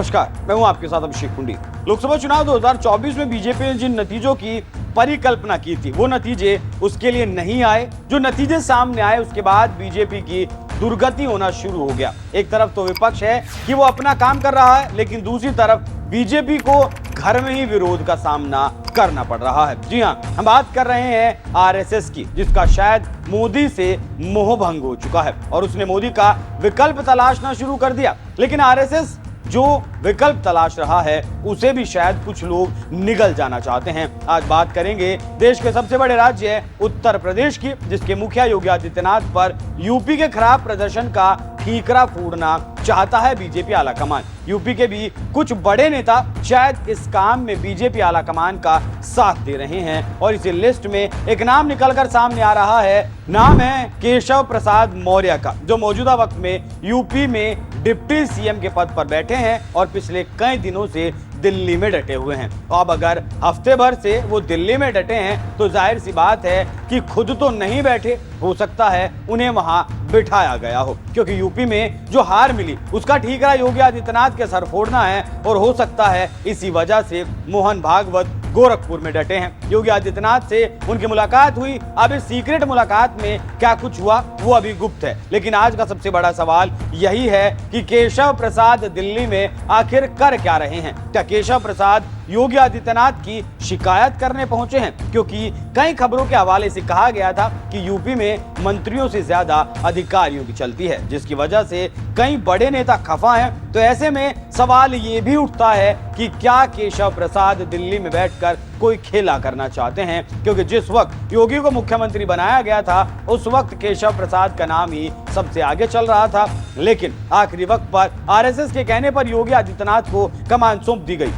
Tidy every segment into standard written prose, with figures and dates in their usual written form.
नमस्कार, मैं हूं आपके साथ अभिषेक कुंडी। लोकसभा चुनाव 2024 में बीजेपी ने जिन नतीजों की परिकल्पना की थी वो नतीजे उसके लिए नहीं आए। जो नतीजे सामने आए उसके बाद बीजेपी की दुर्गति होना शुरू हो गया। एक तरफ तो विपक्ष है कि वो अपना काम कर रहा है, लेकिन दूसरी तरफ बीजेपी को घर में ही विरोध का सामना करना पड़ रहा है। जी हां, हम बात कर रहे हैं आरएसएस की, जिसका शायद मोदी से मोहभंग हो चुका है और उसने मोदी का विकल्प तलाशना शुरू कर दिया। लेकिन आरएसएस जो विकल्प तलाश रहा है उसे भी शायद कुछ लोग निगल जाना चाहते हैं। आज बात करेंगे देश के सबसे बड़े राज्य उत्तर प्रदेश की, जिसके मुखिया योगी आदित्यनाथ पर यूपी के खराब प्रदर्शन का ठीकरा फोड़ना चाहता है बीजेपी आलाकमान। यूपी के भी कुछ बड़े नेता शायद इस काम में बीजेपी आलाकमान का साथ दे रहे हैं और इसी लिस्ट में एक नाम निकलकर सामने आ रहा है। नाम है केशव प्रसाद मौर्य का, जो मौजूदा वक्त में यूपी में डिप्टी सीएम के पद पर बैठे हैं और पिछले कई दिनों से दिल्ली में डटे हुए हैं। अब अगर हफ्ते भर से वो दिल्ली में डटे हैं तो जाहिर सी बात है कि खुद तो नहीं बैठे, हो सकता है उन्हें वहां बिठाया गया हो, क्योंकि यूपी में जो हार मिली उसका ठीकरा योगी आदित्यनाथ के सर फोड़ना है और हो सकता है इसी वजह से मोहन भागवत गोरखपुर में डटे हैं। योगी आदित्यनाथ से उनकी मुलाकात हुई। अब इस सीक्रेट मुलाकात में क्या कुछ हुआ वो अभी गुप्त है, लेकिन आज का सबसे बड़ा सवाल यही है कि केशव प्रसाद दिल्ली में आखिर कर क्या रहे हैं। क्या केशव प्रसाद योगी आदित्यनाथ की शिकायत करने पहुंचे हैं? क्योंकि कई खबरों के हवाले से कहा गया था कि यूपी में मंत्रियों से ज्यादा अधिकारियों की चलती है, जिसकी वजह से कई बड़े नेता खफा हैं। तो ऐसे में सवाल ये भी उठता है कि क्या केशव प्रसाद दिल्ली में बैठकर कोई खेला करना चाहते हैं? क्योंकि जिस वक्त योगी को मुख्यमंत्री बनाया गया था उस वक्त केशव प्रसाद का नाम ही सबसे आगे चल रहा था, लेकिन आखिरी वक्त पर आरएसएस के कहने पर योगी आदित्यनाथ को कमान सौंप दी गई,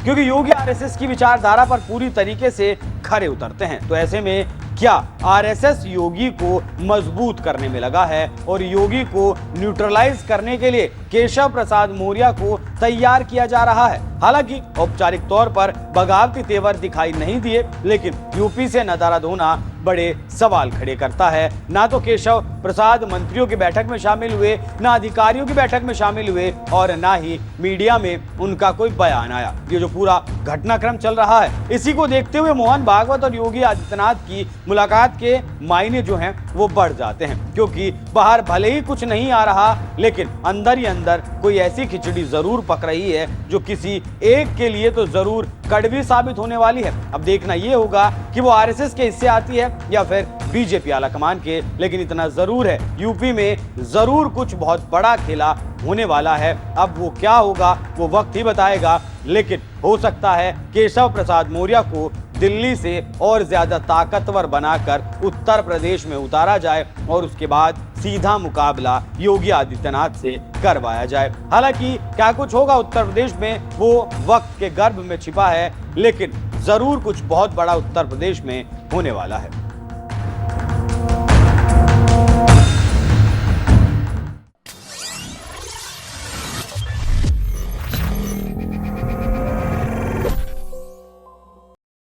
क्योंकि योगी आरएसएस की विचारधारा पर पूरी तरीके से खरे उतरते हैं। तो ऐसे में क्या आरएसएस योगी को मजबूत करने में लगा है और योगी को न्यूट्रलाइज करने के लिए केशव प्रसाद मौर्य को तैयार किया जा रहा है? हालांकि औपचारिक तौर पर बगावती तेवर दिखाई नहीं दिए, लेकिन यूपी से नदारा धोना बड़े सवाल खड़े करता है। ना तो केशव प्रसाद मंत्रियों की बैठक में शामिल हुए, ना अधिकारियों की बैठक में शामिल हुए और ना ही मीडिया में उनका कोई बयान आया। ये जो पूरा घटनाक्रम चल रहा है, इसी को देखते हुए मोहन भागवत और योगी आदित्यनाथ की मुलाकात के मायने जो हैं वो बढ़ जाते हैं, क्योंकि बाहर भले ही कुछ नहीं आ रहा, लेकिन अंदर ही अंदर कोई ऐसी खिचड़ी जरूर पक रही है जो किसी एक के लिए तो जरूर कड़वी साबित होने वाली है। अब देखना ये होगा कि वो आरएसएस के हिस्से आती है या फिर बीजेपी आलाकमान के, लेकिन इतना जरूर है यूपी में जरूर कुछ बहुत बड़ा खेला होने वाला है। अब वो क्या होगा वो वक्त ही बताएगा, लेकिन हो सकता है केशव प्रसाद मौर्य को दिल्ली से और ज्यादा ताकतवर बनाकर उत्तर प्रदेश में उतारा जाए और उसके बाद सीधा मुकाबला योगी आदित्यनाथ से करवाया जाए। हालांकि क्या कुछ होगा उत्तर प्रदेश में वो वक्त के गर्भ में छिपा है, लेकिन जरूर कुछ बहुत बड़ा उत्तर प्रदेश में होने वाला है।